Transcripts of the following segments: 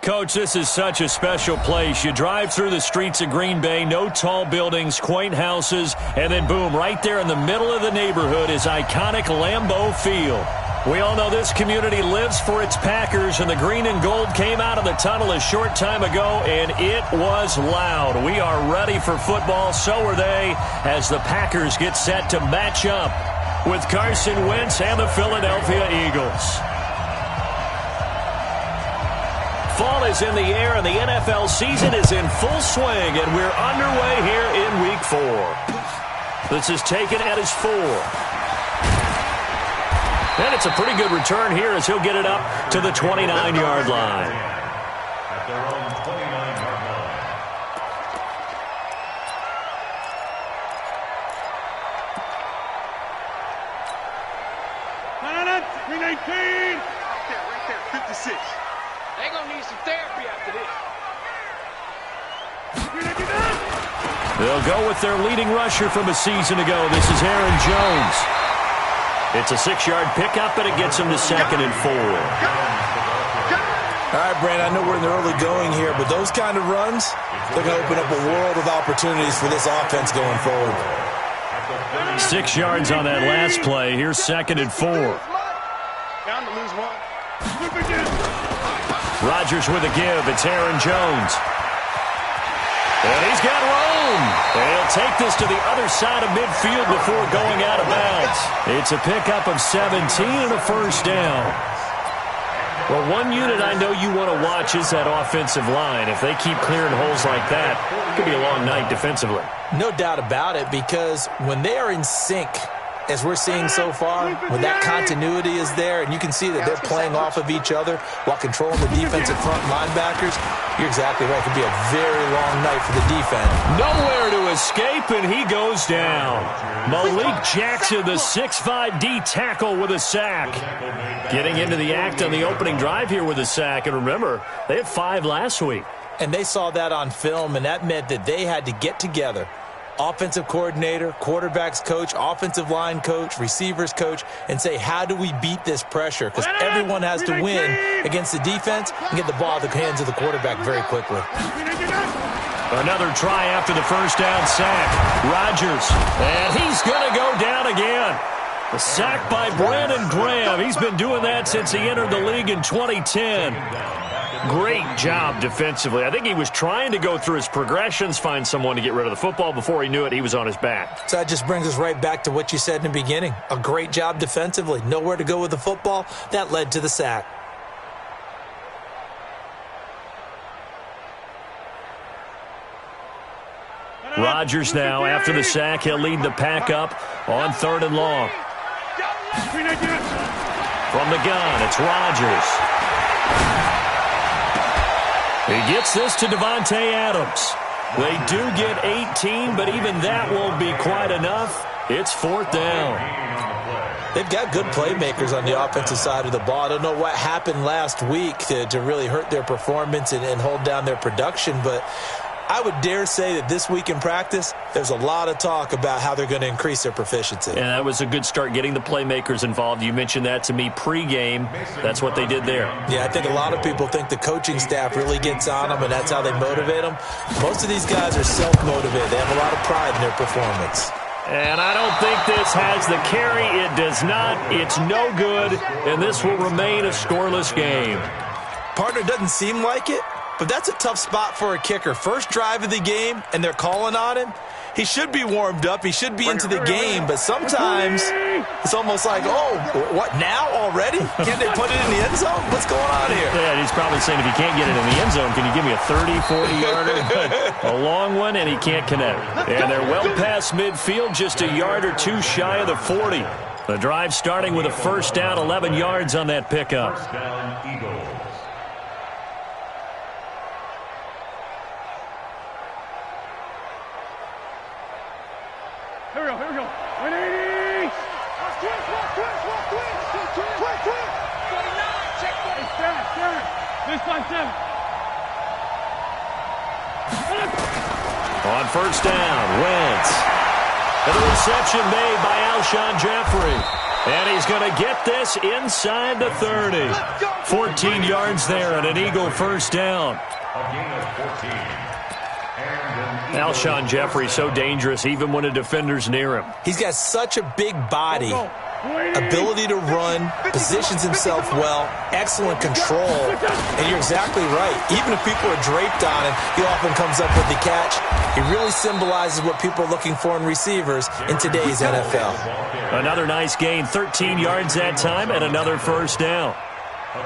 Coach, this is such a special place. You drive through the streets of Green Bay, no tall buildings, quaint houses, and then boom, right there in the middle of the neighborhood is iconic Lambeau Field. We all know this community lives for its Packers, and the green and gold came out of the tunnel a short time ago, and it was loud. We are ready for football, so are they, as the Packers get set to match up with Carson Wentz and the Philadelphia Eagles. Fall is in the air, and the NFL season is in full swing, and we're underway here in Week 4. This is taken at his 4. And it's a pretty good return here as he'll get it up to the 29-yard line. At their own 29-yard line. 319. Right there, 56. They're going to need some therapy after this. They'll go with their leading rusher from a season ago. This is Aaron Jones. It's a 6-yard pickup, and it gets him to 2nd and 4. All right, Brandon, I know we're in the early going here, but those kind of runs, they're going to open up a world of opportunities for this offense going forward. 6 yards on that last play. Here's 2nd and 4. Down to lose one. Rodgers with a give. It's Aaron Jones. And he's got room. And he'll take this to the other side of midfield before going out of bounds. It's a pickup of 17 and a first down. Well, one unit I know you want to watch is that offensive line. If they keep clearing holes like that, it could be a long night defensively. No doubt about it, because when they are in sync, as we're seeing so far, when that continuity is there and you can see that they're playing off of each other while controlling the defensive front linebackers, you're exactly right. It could be a very long night for the defense. Nowhere to escape, and he goes down. Malik Jackson, the 6'5" D tackle with a sack. Getting into the act on the opening drive here with a sack. And remember, they had 5 last week. And they saw that on film, and that meant that they had to get together. Offensive coordinator, quarterbacks coach, offensive line coach, receivers coach, and say, how do we beat this pressure? Because everyone has to win against the defense and get the ball out of the hands of the quarterback very quickly. Another try after the first down sack. Rodgers, and he's going to go down again. A sack by Brandon Graham. He's been doing that since he entered the league in 2010. Great job defensively. I think he was trying to go through his progressions, find someone to get rid of the football. Before he knew it, he was on his back. So that just brings us right back to what you said in the beginning. A great job defensively. Nowhere to go with the football. That led to the sack. Rodgers now, after the sack, he'll lead the pack up on 3rd and long. From the gun, it's Rodgers. He gets this to Devontae Adams. They do get 18, but even that won't be quite enough. It's 4th down. They've got good playmakers on the offensive side of the ball. I don't know what happened last week to really hurt their performance and hold down their production, but I would dare say that this week in practice, there's a lot of talk about how they're going to increase their proficiency. And that was a good start, getting the playmakers involved. You mentioned that to me pregame. That's what they did there. Yeah, I think a lot of people think the coaching staff really gets on them, and that's how they motivate them. Most of these guys are self-motivated. They have a lot of pride in their performance. And I don't think this has the carry. It does not. It's no good, and this will remain a scoreless game. Partner, doesn't seem like it, but that's a tough spot for a kicker. First drive of the game, and they're calling on him. He should be warmed up. He should be into the game, but sometimes it's almost like, oh, what, now already? Can't they put it in the end zone? What's going on here? Yeah, he's probably saying, if you can't get it in the end zone, can you give me a 30, 40-yarder? A long one, and he can't connect. And they're well past midfield, just a yard or two shy of the 40. The drive starting with a first down, 11 yards on that pickup. First down, Eagles. Here we go. 180. Quick. 49, check that. This by 7. On first down, Wentz. And the reception made by Alshon Jeffrey. And he's going to get this inside the 30. 14 yards there and an Eagle first down. A gain of 14. Alshon Jeffrey so dangerous even when a defender's near him. He's got such a big body, ability to run, positions himself well, excellent control. And you're exactly right. Even if people are draped on him, he often comes up with the catch. He really symbolizes what people are looking for in receivers in today's NFL. Another nice gain, 13 yards that time, and another first down.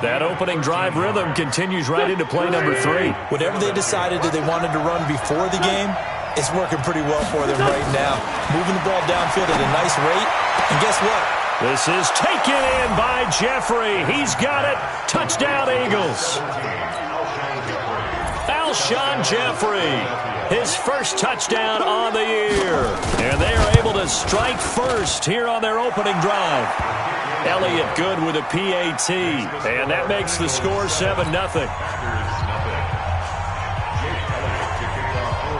That opening drive rhythm continues right into play number 3. Whatever they decided that they wanted to run before the game, it's working pretty well for them right now. Moving the ball downfield at a nice rate. And guess what? This is taken in by Jeffrey. He's got it. Touchdown, Eagles. Alshon Jeffrey, his first touchdown on the year. And they are able to strike first here on their opening drive. Elliott good with a PAT, and that makes the score 7-0.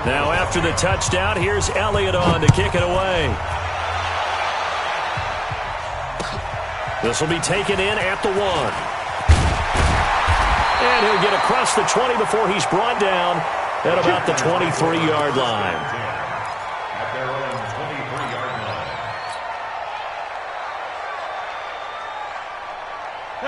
Now after the touchdown, here's Elliott on to kick it away. This will be taken in at the 1. And he'll get across the 20 before he's brought down at about the 23-yard line. At their own 23-yard line.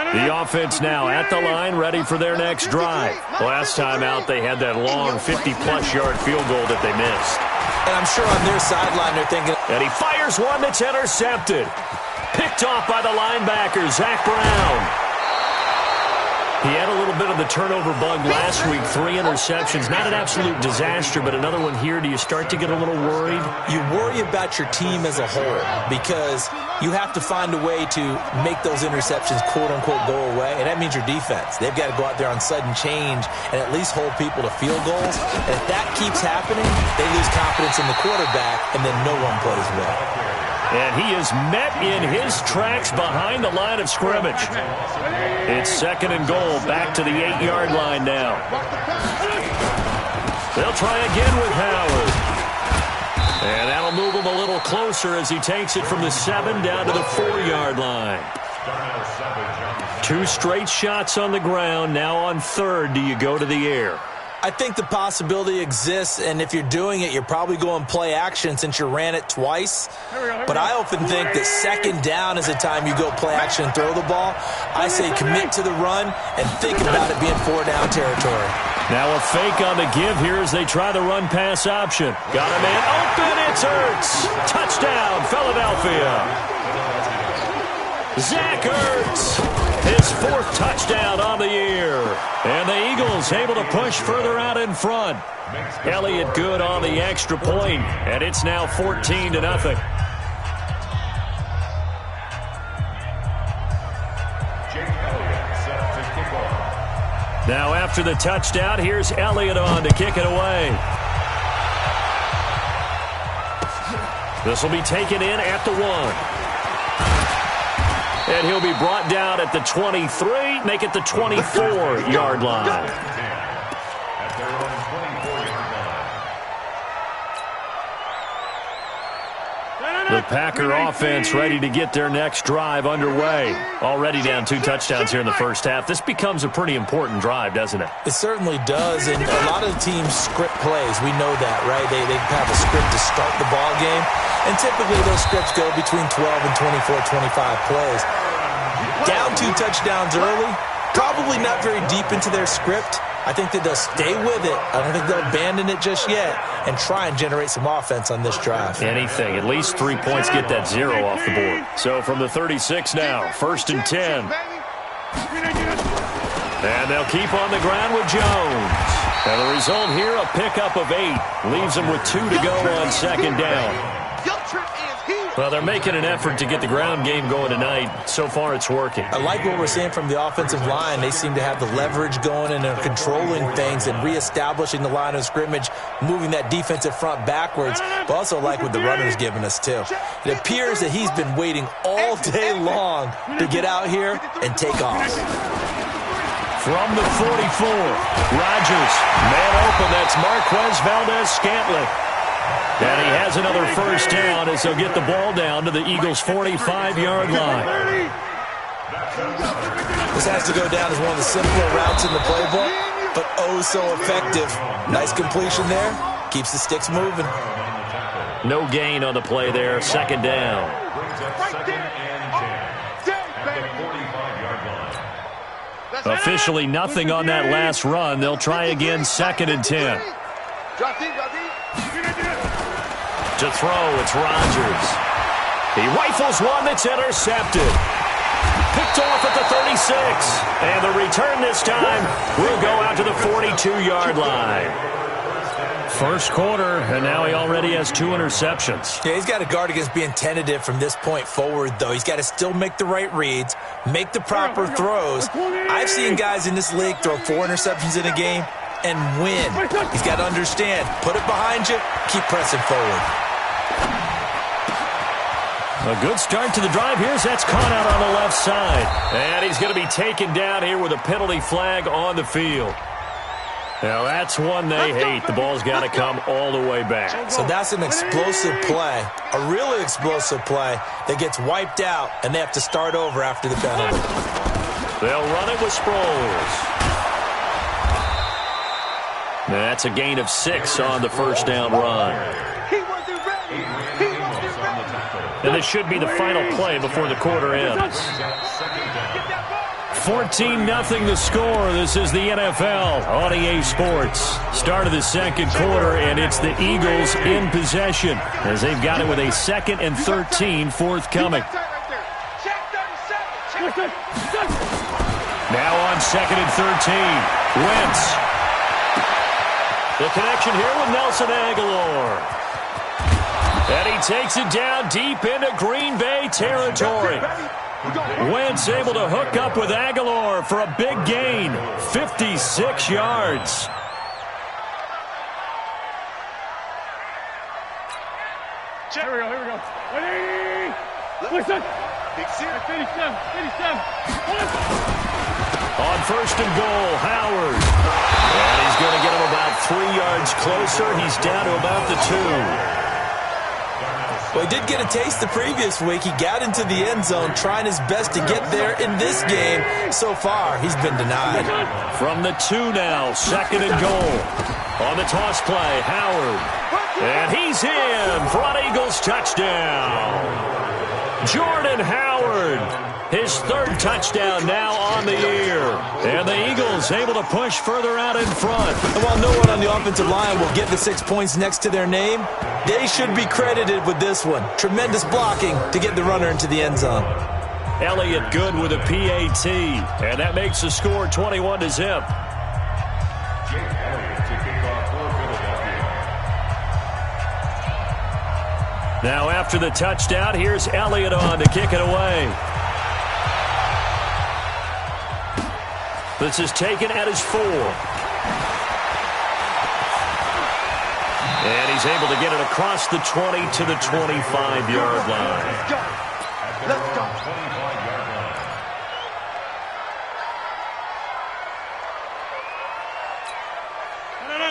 The offense now at the line, ready for their next drive. Last time out, they had that long 50-plus yard field goal that they missed. And I'm sure on their sideline they're thinking... And he fires one that's intercepted. Picked off by the linebacker, Zach Brown. He had a little bit of the turnover bug last week, 3 interceptions. Not an absolute disaster, but another one here. Do you start to get a little worried? You worry about your team as a whole because you have to find a way to make those interceptions, quote-unquote, go away, and that means your defense. They've got to go out there on sudden change and at least hold people to field goals. And if that keeps happening, they lose confidence in the quarterback, and then no one plays well. And he is met in his tracks behind the line of scrimmage. It's 2nd and goal, back to the 8-yard line now. They'll try again with Howard. And that'll move him a little closer as he takes it from the 7 down to the 4-yard line. 2 straight shots on the ground. Now on 3rd, do you go to the air? I think the possibility exists, and if you're doing it, you're probably going play action since you ran it twice. But I often think that 2nd down is the time you go play action and throw the ball. I say commit to the run and think about it being 4-down territory. Now a fake on the give here as they try the run-pass option. Got a man open, it's Ertz. Touchdown, Philadelphia. Zach Ertz. His 4th touchdown on the year. And the Eagles able to push further out in front. Elliott good on the extra point, and it's now 14-0. Now after the touchdown, here's Elliott on to kick it away. This will be taken in at the 1. And he'll be brought down at the 23, make it the 24-yard line. At their own 24-yard line. The Packer offense ready to get their next drive underway. Already down 2 touchdowns here in the first half. This becomes a pretty important drive, doesn't it? It certainly does, and a lot of the teams script plays. We know that, right? They have a script to start the ball game, and typically those scripts go between 12 and 24, 25 plays. Down 2 touchdowns early, probably not very deep into their script. I think that they'll stay with it. I don't think they'll abandon it just yet and try and generate some offense on this drive. Anything. At least 3 points, get that 0 off the board. So from the 36 now, 1st and 10. And they'll keep on the ground with Jones. And the result here, a pickup of 8. Leaves them with 2 to go on 2nd down. Well, they're making an effort to get the ground game going tonight. So far, it's working. I like what we're seeing from the offensive line. They seem to have the leverage going and are controlling things and reestablishing the line of scrimmage, moving that defensive front backwards. But also like what the runner's giving us, too. It appears that he's been waiting all day long to get out here and take off. From the 44, Rodgers, man open. That's Marquez Valdez-Scantling. And he has another first down as they'll get the ball down to the Eagles' 45-yard line. This has to go down as one of the simpler routes in the playbook, but oh so effective. Nice completion there. Keeps the sticks moving. No gain on the play there. Second down. Officially nothing on that last run. They'll try again, 2nd and 10. To throw, it's Rodgers. He rifles one that's intercepted. Picked off at the 36. And the return this time will go out to the 42-yard line. First quarter, and now he already has 2 interceptions. Yeah, he's got to guard against being tentative from this point forward, though. He's got to still make the right reads, make the proper throws. I've seen guys in this league throw 4 interceptions in a game and win. He's got to understand, put it behind you, keep pressing forward. A good start to the drive. Here's that's caught out on the left side. And he's going to be taken down here with a penalty flag on the field. Now, that's one they hate. The ball's got to come all the way back. So that's an explosive play, a really explosive play that gets wiped out, and they have to start over after the penalty. They'll run it with Sproles. That's a gain of 6 on the first down run. And this should be the final play before the quarter ends. 14-0 the score. This is the NFL on EA Sports. Start of the second quarter, and it's the Eagles in possession as they've got it with a 2nd and 13 forthcoming. Now on 2nd and 13. Wentz. The connection here with Nelson Aguilar. And he takes it down deep into Green Bay territory. Wentz able to hook up with Aguilar for a big gain, 56 yards. Here we go. 180. Listen. 87. On 1st and goal, Howard. And he's going to get him about 3 yards closer. He's down to about the 2. Well, he did get a taste the previous week. He got into the end zone trying his best to get there in this game. So far, he's been denied. From the 2 now, 2nd and goal. On the toss play, Howard. And he's in for an Eagles touchdown. Jordan Howard, his 3rd touchdown now on the year. And the Eagles able to push further out in front. And while no one on the offensive line will get the 6 points next to their name, they should be credited with this one. Tremendous blocking to get the runner into the end zone. Elliott good with a PAT. And that makes the score 21-0. Now after the touchdown, here's Elliott on to kick it away. This is taken at his 4. And he's able to get it across the 20 to the 25-yard line. Let's go.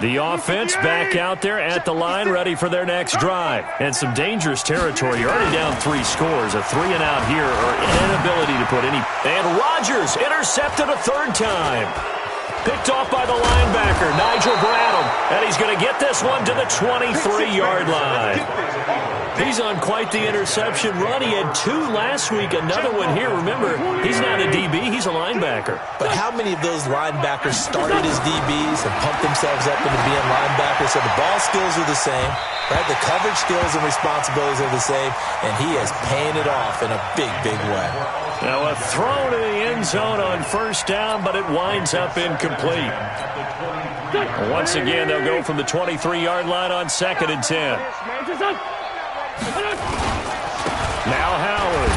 The offense back out there at the line, ready for their next drive. And some dangerous territory. You're already down 3 scores. A 3-and-out here, or inability to put any. And Rodgers intercepted a 3rd time. Picked off by the linebacker, Nigel Bradham. And he's going to get this one to the 23-yard line. He's on quite the interception run. He had 2 last week, another one here. Remember, he's not a DB, he's a linebacker. But how many of those linebackers started as DBs and pumped themselves up into being linebackers? So the ball skills are the same, right? The coverage skills and responsibilities are the same, and he is paying it off in a big, big way. Now a throw to the end zone on 1st down, but it winds up incomplete. Once again, they'll go from the 23-yard line on 2nd and 10. Now Howard.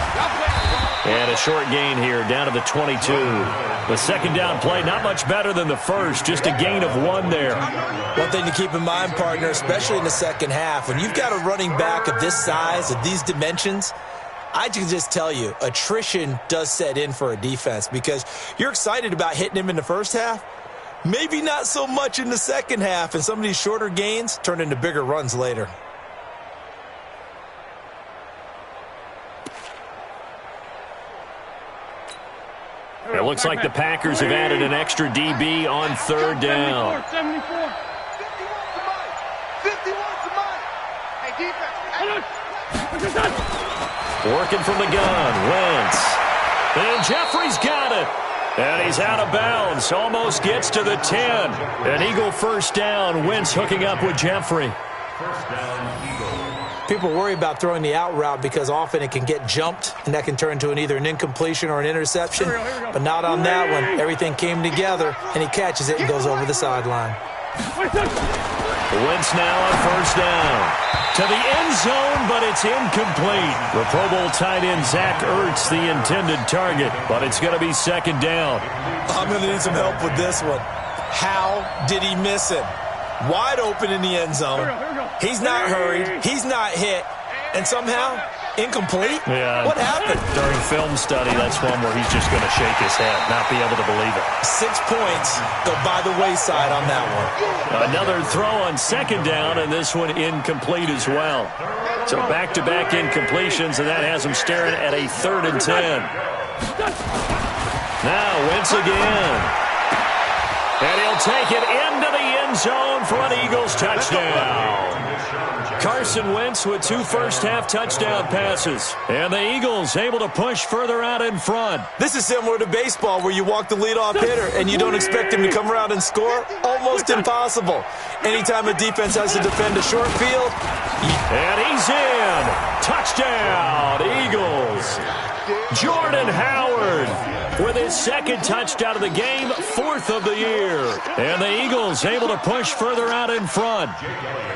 And a short gain here down to the 22. The 2nd down play, not much better than the first, just a gain of 1 there. One thing to keep in mind, partner, especially in the second half, when you've got a running back of this size, of these dimensions, I can just tell you, attrition does set in for a defense because you're excited about hitting him in the first half. Maybe not so much in the second half, and some of these shorter gains turn into bigger runs later. looks like the Packers have added an extra DB on third down. 74. 51's the money. Hey, defense. Working from the gun, Wentz. And Jeffrey's got it. And he's out of bounds. Almost gets to the 10. An Eagle first down. Wentz hooking up with Jeffrey. First down, Eagles. People worry about throwing the out route because often it can get jumped, and that can turn into either an incompletion or an interception. But not on that one. Everything came together, and he catches it and goes over the sideline. Wentz now on first down. To the end zone, but it's incomplete. The Pro Bowl tight end Zach Ertz, the intended target, but it's going to be second down. I'm going to need some help with this one. How did he miss him? Wide open in the end zone. He's not hurried. He's not hit. And somehow, incomplete? Yeah. What happened? During film study, that's one where he's just going to shake his head, not be able to believe it. 6 points go by the wayside on that one. Another throw on second down, and this one incomplete as well. So back-to-back incompletions, and that has him staring at a 3rd and 10. Now Wentz again. And he'll take it into the end zone for an Eagles touchdown. Carson Wentz with 2 first-half touchdown passes. And the Eagles able to push further out in front. This is similar to baseball where you walk the leadoff hitter and you don't expect him to come around and score. Almost impossible. Anytime a defense has to defend a short field. And he's in. Touchdown, Eagles. Jordan Howard with his 2nd touchdown of the game, 4th of the year. And the Eagles able to push further out in front.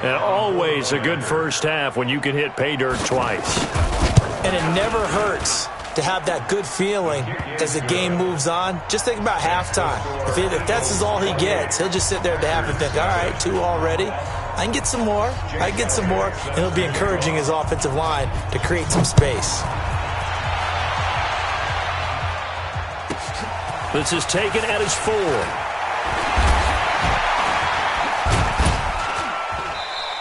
And always a good first half when you can hit pay dirt twice. And it never hurts to have that good feeling as the game moves on. Just think about halftime. If that's all he gets, he'll just sit there at the half and think, all right, 2 already. I can get some more. I can get some more. And he'll be encouraging his offensive line to create some space. This is taken at his 4.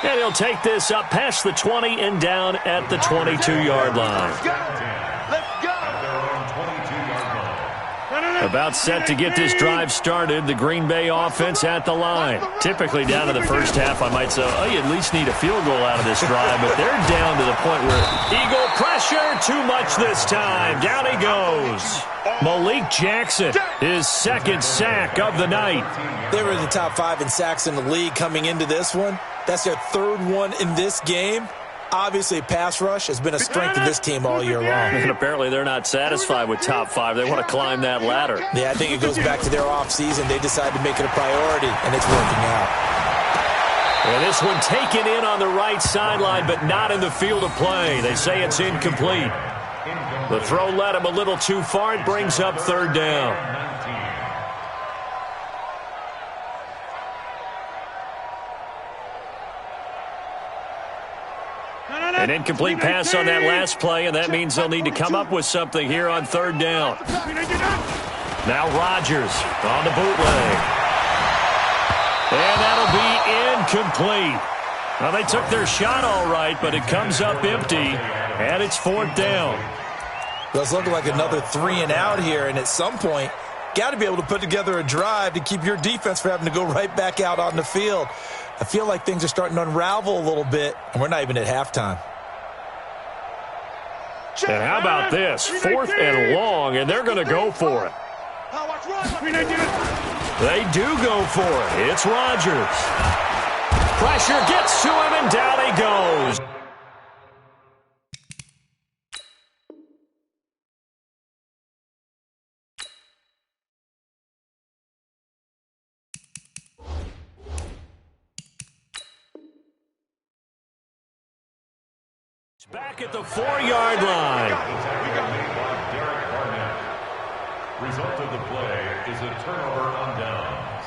And he'll take this up past the 20 and down at the 22-yard line. About set to get this drive started. The Green Bay offense at the line. Typically down to the first half, I might say, oh, you at least need a field goal out of this drive. But they're down to the point where Eagle pressure, too much this time. Down he goes. Malik Jackson, his 2nd sack of the night. They were in the top 5 in sacks in the league coming into this one. That's their 3rd one in this game. Obviously, pass rush has been a strength of this team all year long. And apparently they're not satisfied with top 5. They want to climb that ladder. Yeah, I think it goes back to their offseason. They decided to make it a priority, and it's working out. And this one taken in on the right sideline, but not in the field of play. They say it's incomplete. The throw led him a little too far. It brings up 3rd down. An incomplete pass on that last play, and that means they'll need to come up with something here on 3rd down. Now Rodgers on the bootleg. And that'll be incomplete. Well, they took their shot all right, but it comes up empty, and it's 4th down. Well, it's looking like another 3 and out here, and at some point, got to be able to put together a drive to keep your defense from having to go right back out on the field. I feel like things are starting to unravel a little bit, and we're not even at halftime. And how about this? 4th and long, and they're going to go for it. They do go for it. It's Rodgers. Pressure gets to him, and down he goes. Back at the 4-yard line. Result of the play is a turnover on downs.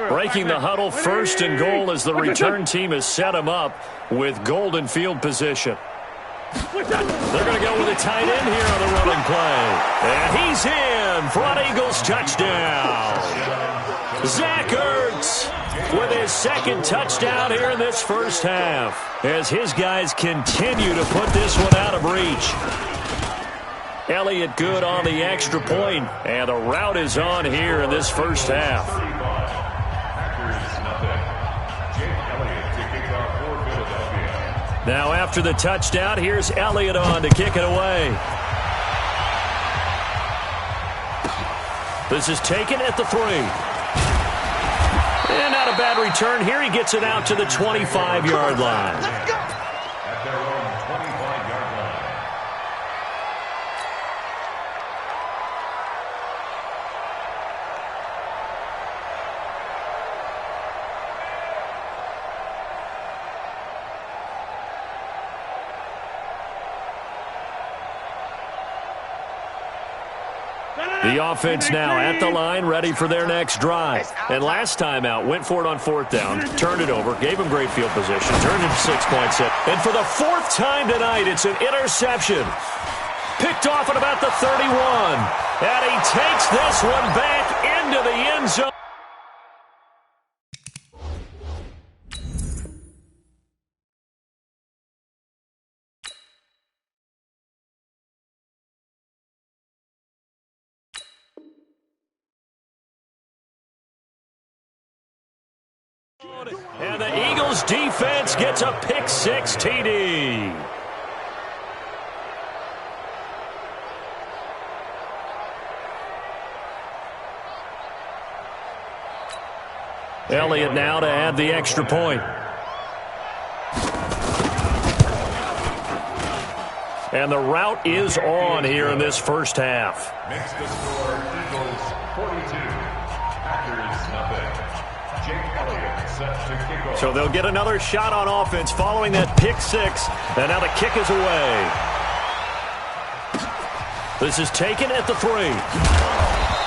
Breaking the huddle, 1st and goal as the return team has set him up with golden field position. They're going to go with a tight end here on the running play. And he's in for an Eagles touchdown. Zach Ertz with his second touchdown here in this first half, as his guys continue to put this one out of reach. Elliott good on the extra point, and the route is on here in this first half. Now after the touchdown, here's Elliott on to kick it away. This is taken at the 3. And not a bad return here. He gets it out to the 25-yard line. At their own 25-yard line. The offense now at the line, ready for their next drive. And last time out, went for it on 4th down, turned it over, gave him great field position, turned it to 6-point set. And for the 4th time tonight, it's an interception. Picked off at about the 31. And he takes this one back into the end zone. And the Eagles defense gets a pick-6 TD. Elliott now to add the extra point. And the route is on here in this first half. Makes the score Eagles 42, Packers nothing. Jake Elliott set to kick off. So they'll get another shot on offense following that pick-6. And now the kick is away. This is taken at the 3.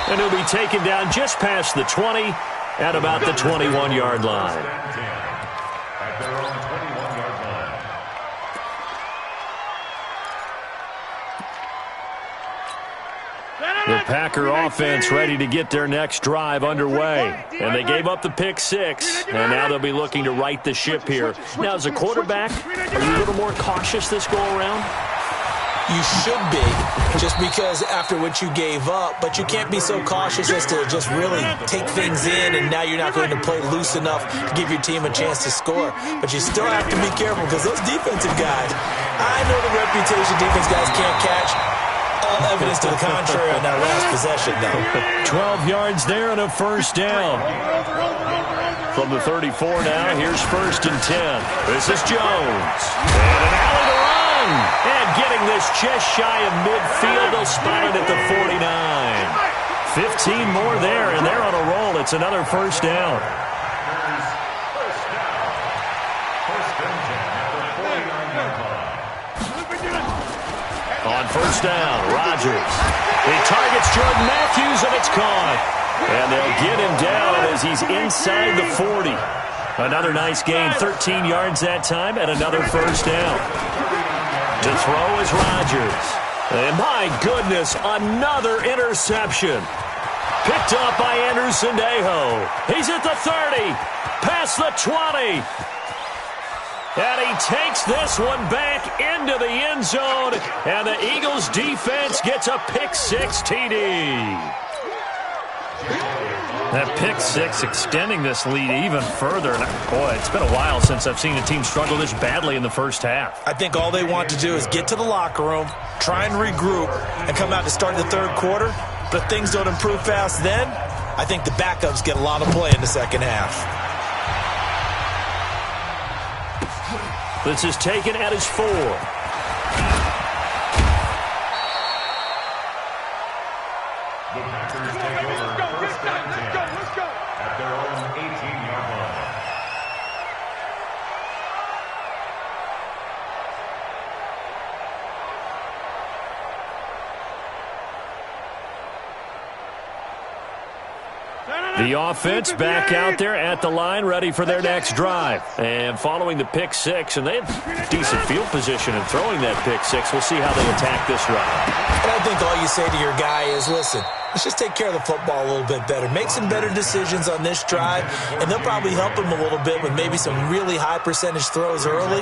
And he'll be taken down just past the 20 at about the 21-yard line. At their own 21-yard line. The Packer offense ready to get their next drive underway. And they gave up the pick-6, and now they'll be looking to right the ship here. Now, as a quarterback, are you a little more cautious this go-around? You should be, just because after what you gave up, but you can't be so cautious as to just really take things in, and now you're not going to play loose enough to give your team a chance to score. But you still have to be careful, because those defensive guys, I know the reputation defense guys can't catch. All evidence to the contrary on that last possession, though. 12 yards there and a first down. From the 34 now, here's 1st and 10. This is Jones. And an alley to run. And getting this just shy of midfield, they'll spot it at the 49. 15 more there, and they're on a roll. It's another first down. On first down, Rodgers. He targets Jordan Matthews, and it's caught. And they'll get him down as he's inside the 40. Another nice gain, 13 yards that time, and another first down. To throw is Rodgers. And my goodness, another interception. Picked up by Anderson-Dejo. He's at the 30, past the 20. And he takes this one back into the end zone. And the Eagles defense gets a pick-6 TD. That pick-6 extending this lead even further. And boy, it's been a while since I've seen a team struggle this badly in the first half. I think all they want to do is get to the locker room, try and regroup, and come out to start the third quarter. But if things don't improve fast then, I think the backups get a lot of play in the second half. This is taken at his 4. The Packers take over 1st and 10 at their own 18-yard line. The offense back out there at the line, ready for their next drive. And following the pick-6, and they have decent field position in throwing that pick-6. We'll see how they attack this drive. And I think all you say to your guy is, listen, let's just take care of the football a little bit better. Make some better decisions on this drive, and they'll probably help him a little bit with maybe some really high percentage throws early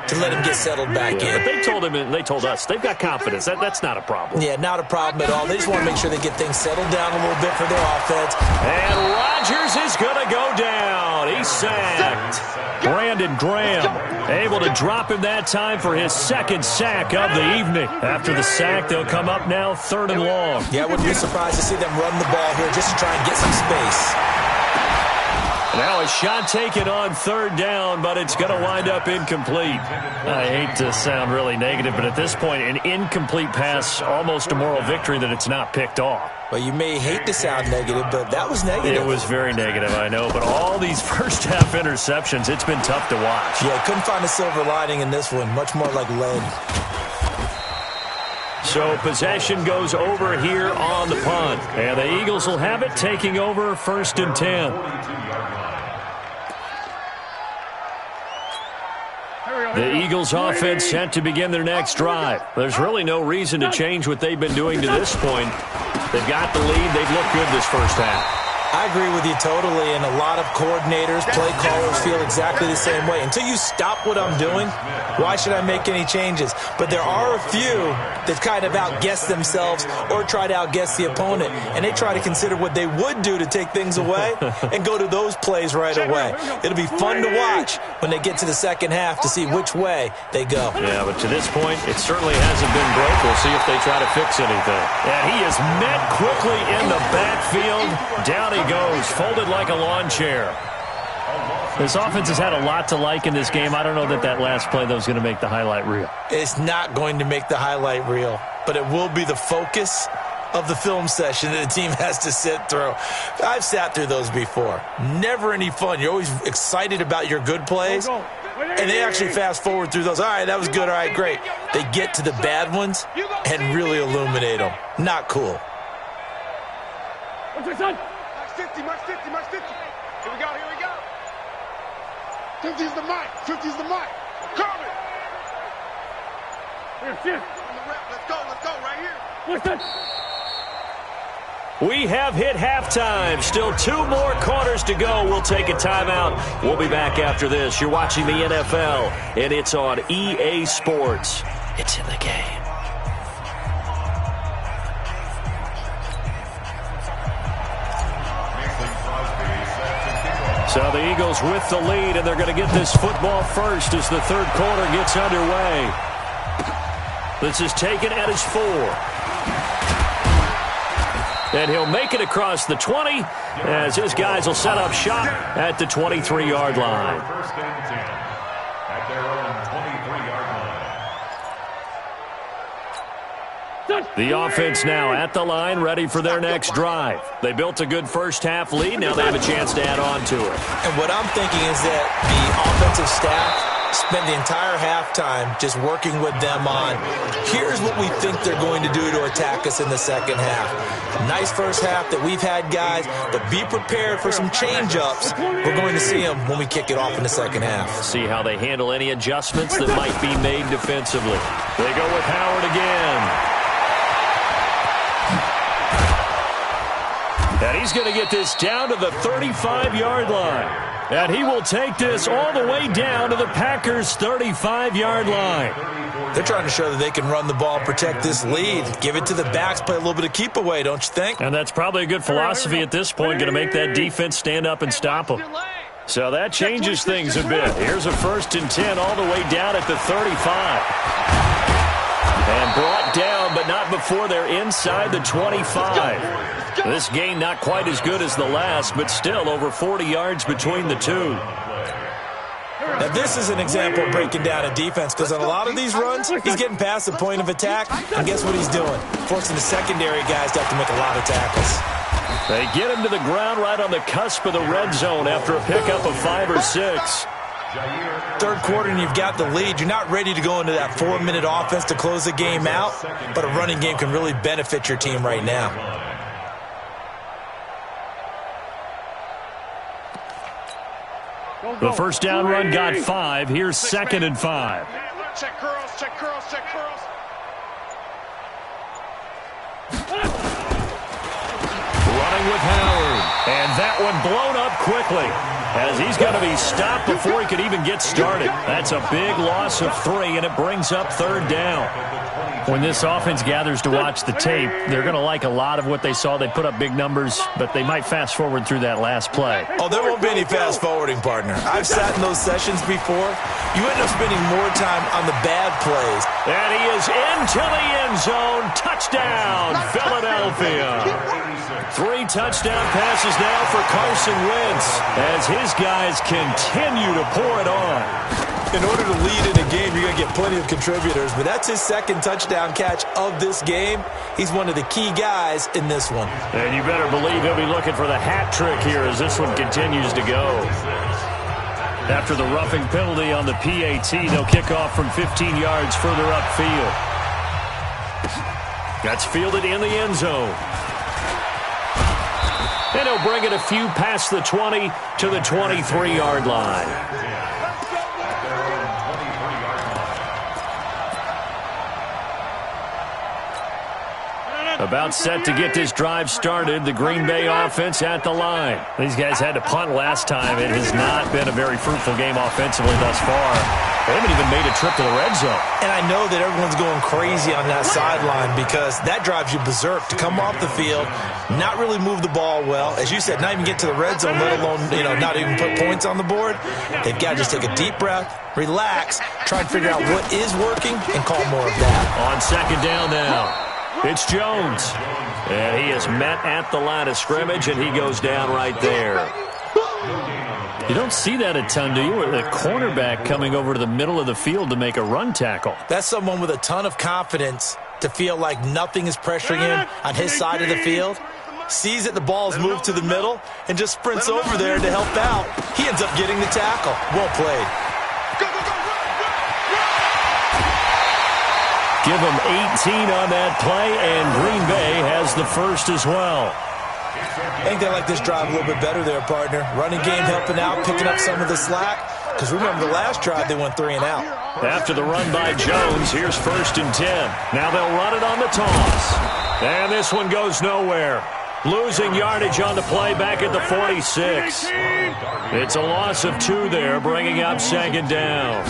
to let him get settled back in. But they told him, and they told us, they've got confidence. That's not a problem. Yeah, not a problem at all. They just want to make sure they get things settled down a little bit for their offense. And Rodgers is going to go down. He's sacked. Brandon Graham able to drop him that time for his second sack of the evening. After the sack, they'll come up now 3rd and long. Yeah, I wouldn't be surprised to see them run the ball here just to try and get some space. Now a shot taken on 3rd down, but it's going to wind up incomplete. I hate to sound really negative, but at this point, an incomplete pass, almost a moral victory that it's not picked off. Well, you may hate to sound negative, but that was negative. It was very negative, I know, but all these first-half interceptions, it's been tough to watch. Yeah, couldn't find a silver lining in this one. Much more like lead. So possession goes over here on the punt, and the Eagles will have it, taking over 1st and 10. The Eagles offense set to begin their next drive. There's really no reason to change what they've been doing to this point. They've got the lead. They've looked good this first half. I agree with you totally, and a lot of coordinators, play callers feel exactly the same way. Until you stop what I'm doing, why should I make any changes? But there are a few that kind of outguess themselves or try to outguess the opponent, and they try to consider what they would do to take things away and go to those plays right away. It'll be fun to watch when they get to the second half to see which way they go. Yeah, but to this point, it certainly hasn't been broke. We'll see if they try to fix anything. And he is met quickly in the backfield. Down he goes, folded like a lawn chair. This offense has had a lot to like in this game. I don't know that that last play, though, is going to make the highlight reel. It's not going to make the highlight reel, but it will be the focus of the film session that the team has to sit through. I've sat through those before. Never any fun. You're always excited about your good plays, and they actually fast forward through those. All right, that was good. All right, great. They get to the bad ones and really illuminate them. Not cool. What's your son? Max 50, Max 50, Max 50. Here we go, here we go. 50's the mic, 50's the mic. Coming. Here, shift. On the rep, let's go, right here. What's that? We have hit halftime. Still 2 more quarters to go. We'll take a timeout. We'll be back after this. You're watching the NFL, and it's on EA Sports. It's in the game. So the Eagles with the lead, and they're going to get this football first as the 3rd quarter gets underway. This is taken at his 4. And he'll make it across the 20 as his guys will set up shop at the 23-yard line. First and 10 at their own 23-yard line. The offense now at the line, ready for their next drive. They built a good first-half lead. Now they have a chance to add on to it. And what I'm thinking is that the offensive staff spend the entire halftime just working with them on, here's what we think they're going to do to attack us in the second half. Nice first half that we've had, guys, but be prepared for some change-ups. We're going to see them when we kick it off in the second half. See how they handle any adjustments that might be made defensively. They go with Howard again. And he's going to get this down to the 35-yard line. And he will take this all the way down to the Packers' 35-yard line. They're trying to show that they can run the ball, protect this lead. Give it to the backs, play a little bit of keep away, don't you think? And that's probably a good philosophy at this point, going to make that defense stand up and stop them. So that changes things a bit. Here's a 1st and 10 all the way down at the 35. And brought down, but not before they're inside the 25. This gain not quite as good as the last, but still over 40 yards between the two. Now, this is an example of breaking down a defense, because on a lot of these runs, he's getting past the point of attack, and guess what he's doing? Forcing the secondary guys to have to make a lot of tackles. They get him to the ground right on the cusp of the red zone after a pickup of 5 or 6. 3rd quarter and you've got the lead. You're not ready to go into that 4-minute offense to close the game out, but a running game can really benefit your team right now. The first down run got 5. Here's 2nd and 5. Check curls, check curls, check curls. throwing with Howard. And that one blown up quickly, as he's going to be stopped before he could even get started. That's a big loss of 3, and it brings up third down. When this offense gathers to watch the tape, they're going to like a lot of what they saw. They put up big numbers, but they might fast forward through that last play. Oh, there won't be any fast forwarding, partner. I've sat in those sessions before. You end up spending more time on the bad plays. And he is into the end zone. Touchdown, Philadelphia. 3 touchdown passes now for Carson Wentz, as his guys continue to pour it on. In order to lead in a game, you're going to get plenty of contributors, but that's his second touchdown catch of this game. He's one of the key guys in this one. And you better believe he'll be looking for the hat trick here as this one continues to go. After the roughing penalty on the PAT, they'll kick off from 15 yards further upfield. That's fielded in the end zone. And he'll bring it a few past the 20 to the 23-yard line. About set to get this drive started. The Green Bay offense at the line. These guys had to punt last time. It has not been a very fruitful game offensively thus far. They haven't even made a trip to the red zone. And I know that everyone's going crazy on that sideline because that drives you berserk to come off the field, not really move the ball well. As you said, not even get to the red zone, let alone, not even put points on the board. They've got to just take a deep breath, relax, try and figure out what is working, and call more of that. On second down now. It's Jones, and he is met at the line of scrimmage, and he goes down right there. You don't see that a ton, do you? With a cornerback coming over to the middle of the field to make a run tackle. That's someone with a ton of confidence to feel like nothing is pressuring him on his side of the field. Sees that the ball's moved to the middle and just sprints over there to help out. He ends up getting the tackle. Well played. Give them 18 on that play, and Green Bay has the first as well. I think they like this drive a little bit better there, partner. Running game helping out, picking up some of the slack. Because remember, the last drive they went 3 and out. After the run by Jones, here's 1st and 10. Now they'll run it on the toss. And this one goes nowhere. Losing yardage on the play back at the 46. It's a loss of 2 there, bringing up second down.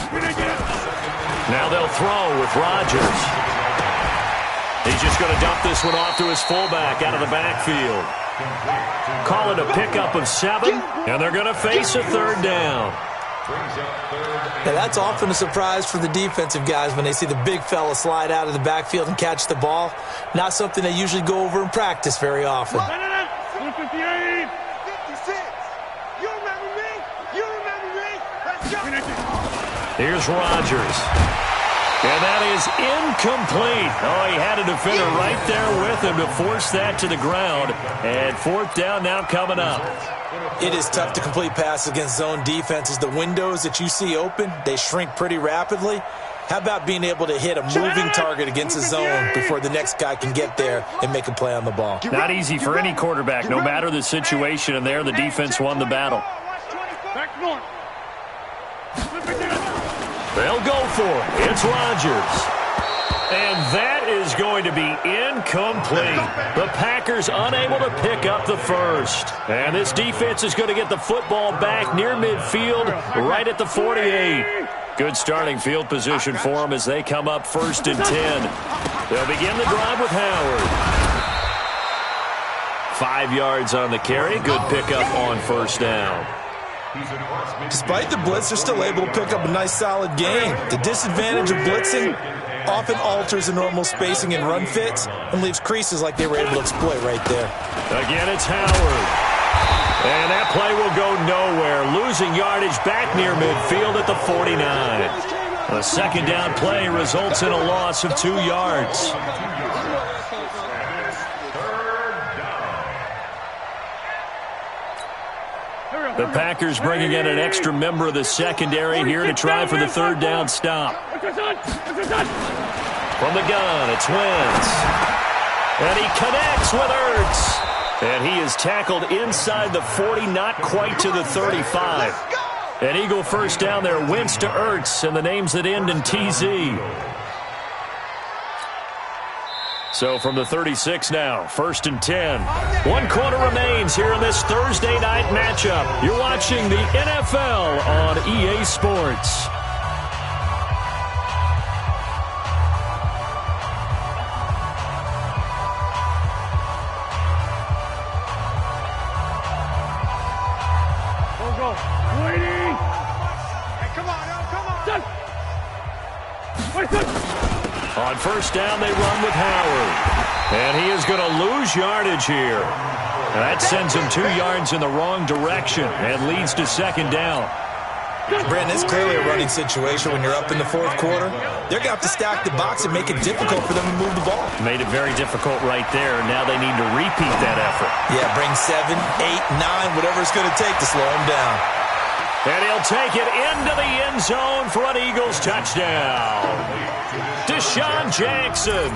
Now they'll throw with Rodgers. He's just going to dump this one off to his fullback out of the backfield. Call it a pickup of 7, and they're going to face a third down. Now that's often a surprise for the defensive guys when they see the big fella slide out of the backfield and catch the ball. Not something they usually go over in practice very often. 158. 56. You remember me? You remember me? Let's go. Here's Rodgers. And that is incomplete. Oh, he had a defender right there with him to force that to the ground. And 4th down now coming up. It is tough to complete passes against zone defenses. The windows that you see open, they shrink pretty rapidly. How about being able to hit a moving target against a zone before the next guy can get there and make a play on the ball? Not easy for any quarterback, no matter the situation. And there, the defense won the battle. They'll go for it. It's Rodgers. And that is going to be incomplete. The Packers unable to pick up the first. And this defense is going to get the football back near midfield, right at the 48. Good starting field position for them as they come up 1st and 10. They'll begin the drive with Howard. 5 yards on the carry. Good pickup on 1st down. Despite the blitz, they're still able to pick up a nice, solid gain. The disadvantage of blitzing often alters the normal spacing and run fits and leaves creases like they were able to exploit right there. Again, it's Howard. And that play will go nowhere, losing yardage back near midfield at the 49. The second down play results in a loss of 2 yards. The Packers bringing in an extra member of the secondary here to try for the 3rd down stop. From the gun, it's Wentz. And he connects with Ertz. And he is tackled inside the 40, not quite to the 35. An Eagle first down there, Wentz to Ertz, and the names that end in TZ. So from the 36 now, 1st and 10. 1 quarter remains here in this Thursday night matchup. You're watching the NFL on EA Sports. On 1st down, they run with Howard. And he is going to lose yardage here. And that sends him 2 yards in the wrong direction and leads to 2nd down. Brandon, it's clearly a running situation when you're up in the 4th quarter. They're going to have to stack the box and make it difficult for them to move the ball. Made it very difficult right there. Now they need to repeat that effort. Yeah, bring 7, 8, 9, whatever it's going to take to slow him down. And he'll take it into the end zone for an Eagles touchdown. Deshaun Jackson,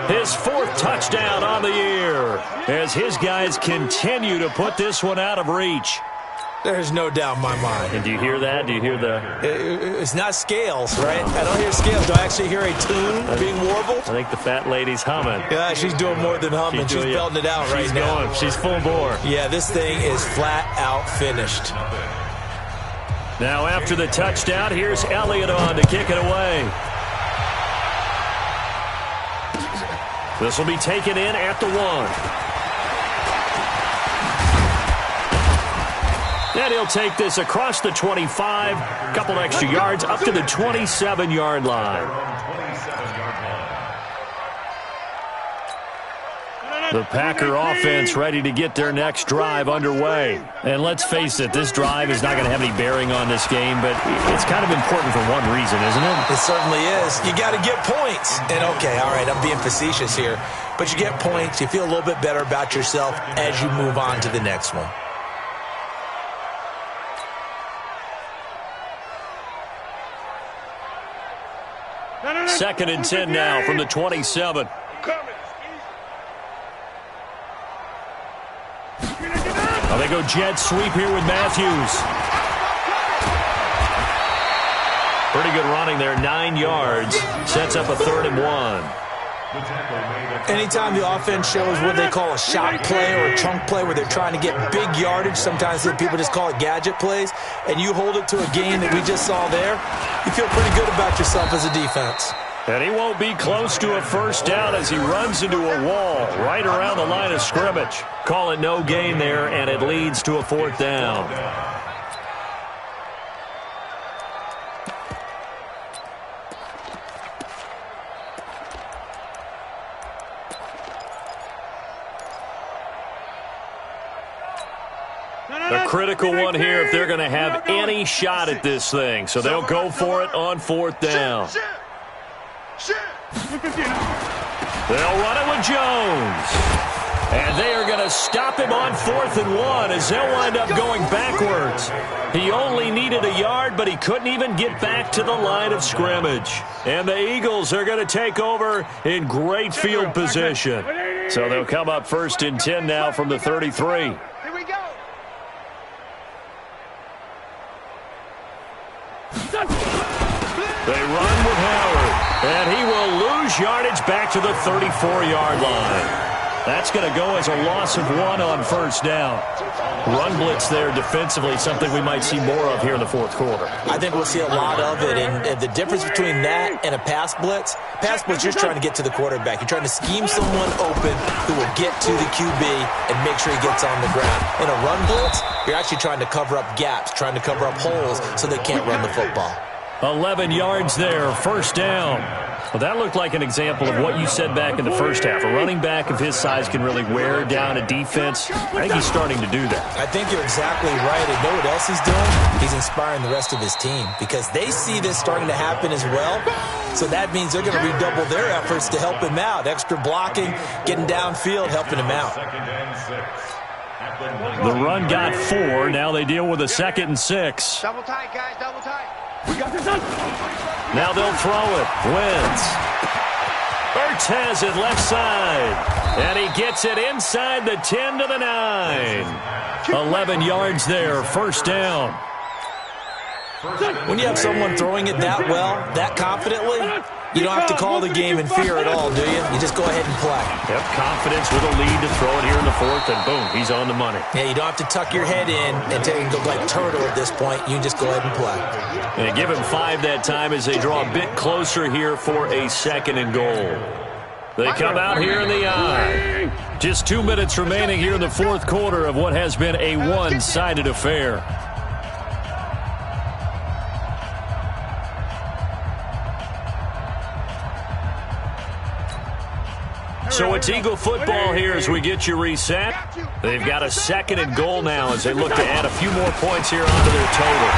his 4th touchdown on the year, as his guys continue to put this one out of reach. There's no doubt in my mind. And do you hear that? Do you hear the... It's not scales, right? I don't hear scales. Do I actually hear a tune being warbled? I think the fat lady's humming. Yeah, she's doing more than humming. She's belting it out right now. She's going. She's full bore. Yeah, this thing is flat out finished. Now after the touchdown, here's Elliott on to kick it away. This will be taken in at the 1. And he'll take this across the 25, a couple extra yards, up to the 27-yard line. The Packer offense ready to get their next drive underway. And let's face it, this drive is not going to have any bearing on this game, but it's kind of important for one reason, isn't it? It certainly is. You got to get points. And okay, all right, I'm being facetious here, but you get points, you feel a little bit better about yourself as you move on to the next one. Second and 10 now from the 27. Oh, they go jet sweep here with Matthews. Pretty good running there, 9 yards. Sets up a 3rd and 1. Anytime the offense shows what they call a shot play or a chunk play where they're trying to get big yardage, sometimes people just call it gadget plays, and you hold it to a game that we just saw there, you feel pretty good about yourself as a defense. And he won't be close to a 1st down as he runs into a wall right around the line of scrimmage. Call it no gain there, and it leads to a 4th down. A critical one here if they're going to have any shot at this thing. So they'll go for it on 4th down. They'll run it with Jones. And they are going to stop him on 4th and 1 as they'll wind up going backwards. He only needed a yard, but he couldn't even get back to the line of scrimmage. And the Eagles are going to take over in great field position. So they'll come up 1st and 10 now from the 33. Here we go. They run with Howard, and he will lose yardage back to the 34-yard line. That's going to go as a loss of 1 on 1st down. Run blitz there defensively, something we might see more of here in the 4th quarter. I think we'll see a lot of it, and the difference between that and a pass blitz, you're trying to get to the quarterback. You're trying to scheme someone open who will get to the QB and make sure he gets on the ground. In a run blitz, you're actually trying to cover up gaps, trying to cover up holes so they can't run the football. 11 yards there, 1st down. Well, that looked like an example of what you said back in the first half. A running back of his size can really wear down a defense. I think he's starting to do that. I think you're exactly right. And know what else he's doing? He's inspiring the rest of his team because they see this starting to happen as well. So that means they're going to redouble their efforts to help him out. Extra blocking, getting downfield, helping him out. The run got 4. Now they deal with a 2nd and 6. Double tight, guys, double tight. We got this done. Now they'll throw it. Wentz. Ertz has it left side. And he gets it inside the 10 to the 9. 11 yards there, 1st down. When you have someone throwing it that well, that confidently, You don't have to call the game in fear at all, do you? You just go ahead and play. Yep, confidence with a lead to throw it here in the fourth, and boom, he's on the money. Yeah, you don't have to tuck your head in and take and go like turtle at this point. You can just go ahead and play. And give him 5 that time as they draw a bit closer here for a 2nd and goal. They come out here in the eye. Just 2 minutes remaining here in the fourth quarter of what has been a one-sided affair. So it's Eagle football here as we get you reset. They've got a 2nd and goal now as they look to add a few more points here onto their total.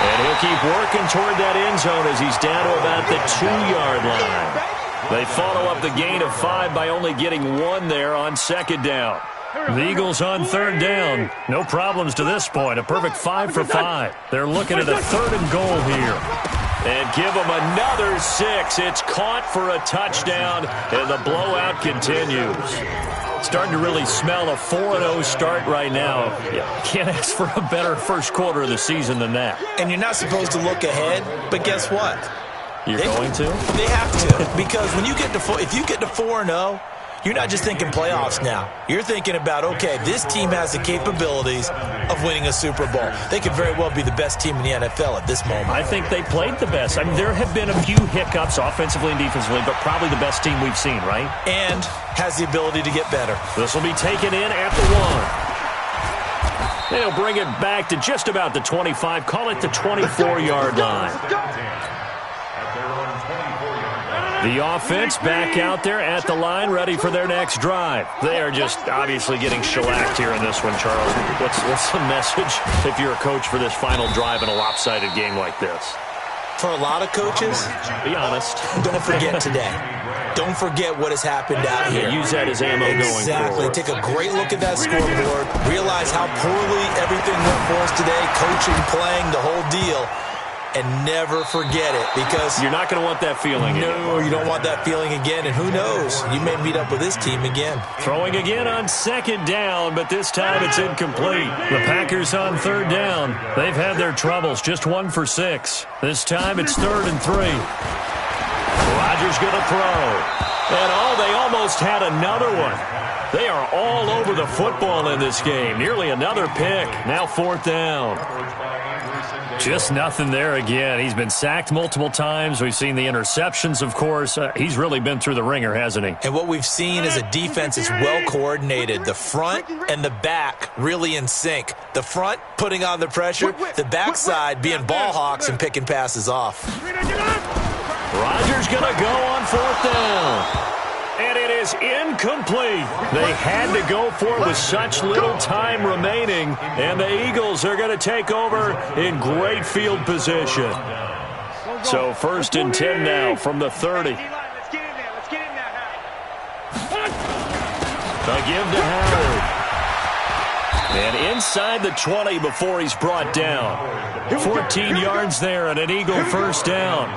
And he'll keep working toward that end zone as he's down to about the 2-yard line. They follow up the gain of 5 by only getting 1 there on 2nd down. The Eagles on 3rd down. No problems to this point. A perfect 5 for 5. They're looking at a 3rd and goal here. And give them another 6. It's caught for a touchdown, and the blowout continues. Starting to really smell a 4-0 start right now. You can't ask for a better first quarter of the season than that. And you're not supposed to look ahead, but guess what? You're going to? They have to, because when you get to if you get to 4-0, you're not just thinking playoffs now. You're thinking about, okay, this team has the capabilities of winning a Super Bowl. They could very well be the best team in the NFL at this moment. I think they played the best. I mean, there have been a few hiccups offensively and defensively, but probably the best team we've seen, right? And has the ability to get better. This will be taken in at the 1. They'll bring it back to just about the 25. Call it the 24-yard line. The offense back out there at the line, ready for their next drive. They are just obviously getting shellacked here in this one, Charles. What's the message if you're a coach for this final drive in a lopsided game like this? For a lot of coaches, be honest. Don't forget today. Don't forget what has happened out here. Use that as ammo going forward. Exactly. Take a great look at that scoreboard. Realize how poorly everything went for us today. Coaching, playing, the whole deal. And never forget it, because you're not going to want that feeling again. No, you don't want that feeling again, and who knows? You may meet up with this team again. Throwing again on 2nd down, but this time it's incomplete. The Packers on 3rd down. They've had their troubles, just 1 for 6. This time it's 3rd and 3. Rodgers going to throw. And they almost had another one. They are all over the football in this game. Nearly another pick. Now 4th down. Just nothing there again. He's been sacked multiple times. We've seen the interceptions, of course. He's really been through the ringer, hasn't he? And what we've seen is a defense that's well coordinated. The front and the back really in sync. The front putting on the pressure. The backside being ball hawks and picking passes off. Rodgers going to go on 4th down. And it is incomplete. They had to go for it with such little time remaining. And the Eagles are going to take over in great field position. So 1st and 10 now from the 30. Let's get in there. A give to Howard. And inside the 20 before he's brought down. 14 yards there and an Eagle 1st down.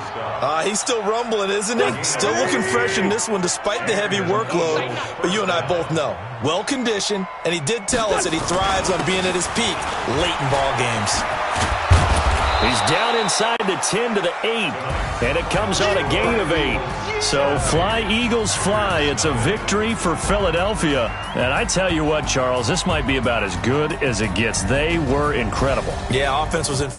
He's still rumbling, isn't he? Still looking fresh in this one despite the heavy workload. But you and I both know, well-conditioned, and he did tell us that he thrives on being at his peak late in ball games. He's down inside the 10 to the 8, and it comes on a gain of 8. So fly, Eagles, fly. It's a victory for Philadelphia. And I tell you what, Charles, this might be about as good as it gets. They were incredible. Yeah, offense was in